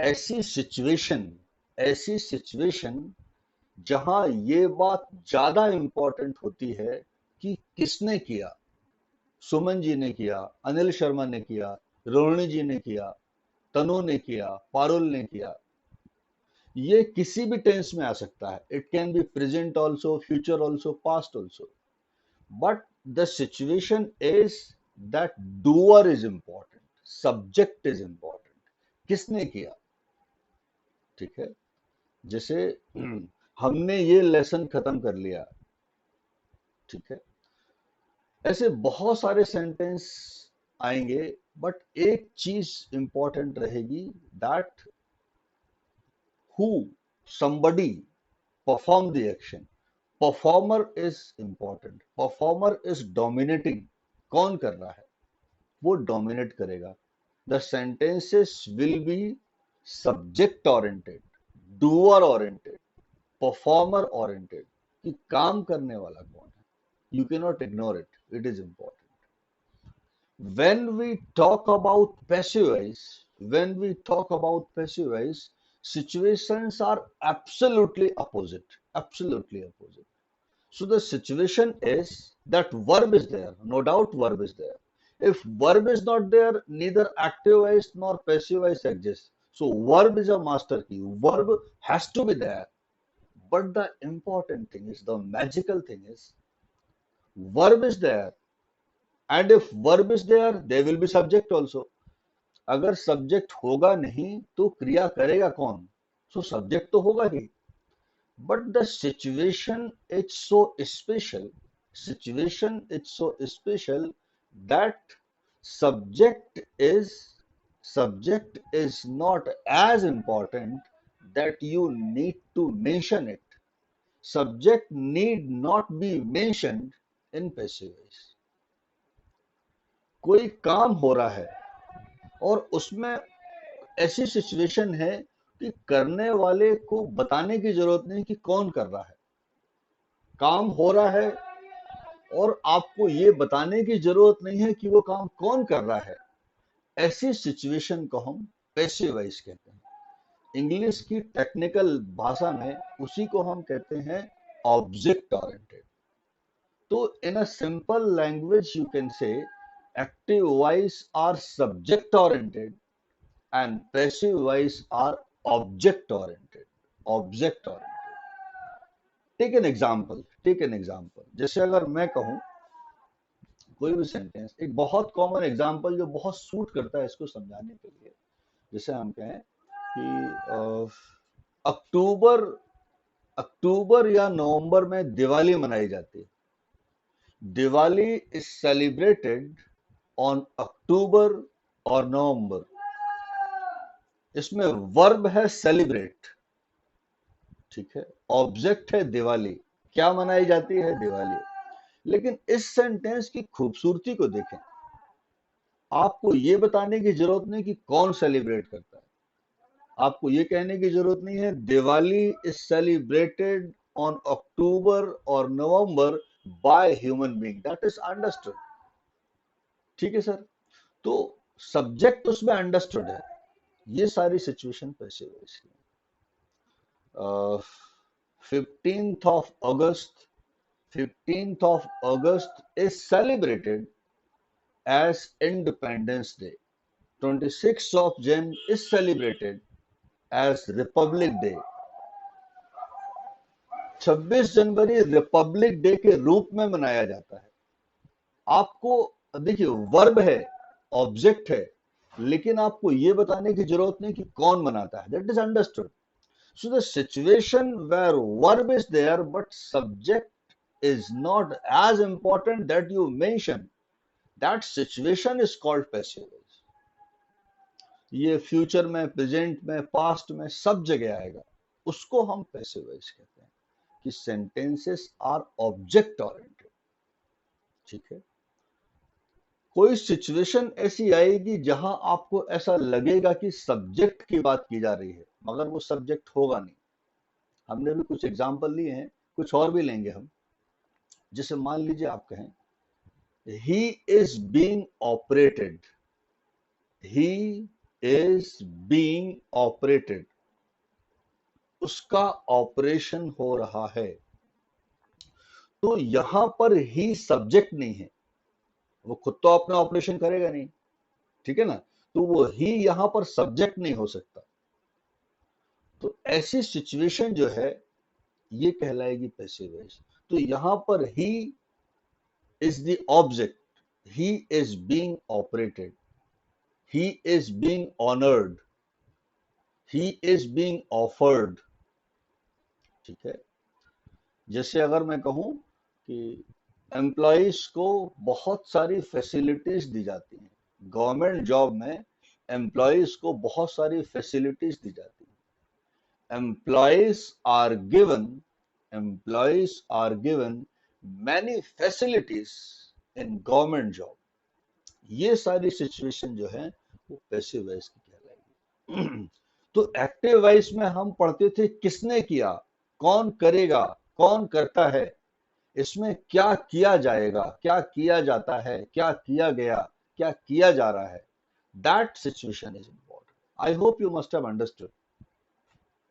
ऐसी सिचुएशन ऐसी सिचुएशन जहां ये बात ज्यादा इंपॉर्टेंट होती है कि किसने किया। सुमन जी ने किया, अनिल शर्मा ने किया, रोहिणी जी ने किया, तनु ने किया, पारुल ने किया। ये किसी भी टेंस में आ सकता है। It can be present also, future also, past also. But the situation is that doer is important, subject is important. किसने किया? ठीक है। जैसे हमने ये लेसन खत्म कर लिया। ठीक है। ऐसे बहुत सारे सेंटेंस आएंगे, बट एक चीज इंपॉर्टेंट रहेगी, that who somebody perform the action. Performer is important, performer is dominating. कौन कर रहा है? वो डोमिनेट करेगा। The sentences will be subject oriented, doer oriented, performer oriented, कि काम करने वाला कौन है। You can not ignore it, it is important. When we talk about passive voice, situations are absolutely opposite. Absolutely opposite. So the situation is that verb is there, no doubt verb is there. If verb is not there, neither active voice nor passive voice exists. So verb is a master key. Verb has to be there. But the important thing is, the magical thing is, verb is there. And if verb is there, there will be subject also. अगर subject होगा नहीं तो क्रिया करेगा कौन? सो subject तो होगा ही। But the situation is so special that subject is subject is not as important that you need to mention it. Subject need not be mentioned in passive voice. कोई काम हो रहा है और उसमें ऐसी सिचुएशन है कि करने वाले को बताने की जरूरत नहीं कि कौन कर रहा है। काम हो रहा है और आपको ये बताने की जरूरत नहीं है कि वो काम कौन कर रहा है। ऐसी सिचुएशन को हम पैसिव वॉइस कहते हैं। इंग्लिश की टेक्निकल भाषा में उसी को हम कहते हैं ऑब्जेक्ट ओरिएंटेड। तो in a simple language you can say active voice are subject oriented and passive voice are object oriented. Object oriented. Take an example. जैसे अगर मैं कहूं कोई भी सेंटेंस, एक बहुत कॉमन एग्जांपल जो बहुत सूट करता है इसको समझाने के लिए। जैसे हम कहें कि अक्टूबर अक्टूबर या नवंबर में दिवाली मनाई जाती है। Diwali is celebrated on October और नवंबर। इसमें वर्ब है सेलिब्रेट। ठीक है। ऑब्जेक्ट है दिवाली। क्या मनाई जाती है? दिवाली। लेकिन इस सेंटेंस की खूबसूरती को देखें। आपको ये बताने की जरूरत नहीं कि कौन सेलिब्रेट करता है। आपको ये कहने की जरूरत नहीं है Diwali is celebrated on October और November by human being. That is understood. ठीक है सर। तो सब्जेक्ट उसमें अंडरस्टूड है। ये सारी सिचुएशन पैसिव वॉइस की। 15th of August 15th of August is celebrated as Independence Day. 26th of Jan is celebrated as Republic Day. 26 January Republic day के रूप में मनाया जाता है। आपको देखिए, वर्ब है, ऑब्जेक्ट है, लेकिन आपको यह बताने की जरूरत नहीं कि कौन मनाता है। That is understood. So the situation where verb is there but subject is not as important that you mention, that situation is called passive voice. ये फ्यूचर में, प्रेजेंट में, पास्ट में सब जगह आएगा। उसको हम पैसिव वॉइस कहते हैं कि सेंटेंसेस आर ऑब्जेक्ट ओरिएंटेड। ठीक है। कोई सिचुएशन ऐसी आएगी जहां आपको ऐसा लगेगा कि सब्जेक्ट की बात की जा रही है, मगर वो सब्जेक्ट होगा नहीं। हमने भी कुछ एग्जाम्पल लिए हैं, कुछ और भी लेंगे हम। जैसे मान लीजिए आप कहें he is being operated. He is being operated, उसका ऑपरेशन हो रहा है। तो यहां पर ही सब्जेक्ट नहीं है, वो खुद तो अपना ऑपरेशन करेगा नहीं, ठीक है ना, तो वो ही यहां पर सब्जेक्ट नहीं हो सकता। तो ऐसी सिचुएशन जो है ये कहलाएगी पैसिव वॉइस। तो यहां पर he is the object, he is being operated, he is being honoured, he is being offered, ठीक है। जैसे अगर मैं कहूं कि एम्प्लॉइज को बहुत सारी फैसिलिटीज दी जाती हैं, गवर्नमेंट जॉब में एम्प्लॉइज को बहुत सारी फैसिलिटीज दी जाती हैं, employees are given many facilities in government job. ये सारी सिचुएशन जो है वो पैसिव वॉइस की कहलाएगी। तो एक्टिव वॉइस में हम पढ़ते थे किसने किया, कौन करेगा, कौन करता है, इसमें क्या किया जाएगा, क्या किया जाता है, क्या किया गया, क्या किया जा रहा है। That situation is important. I hope you must have understood.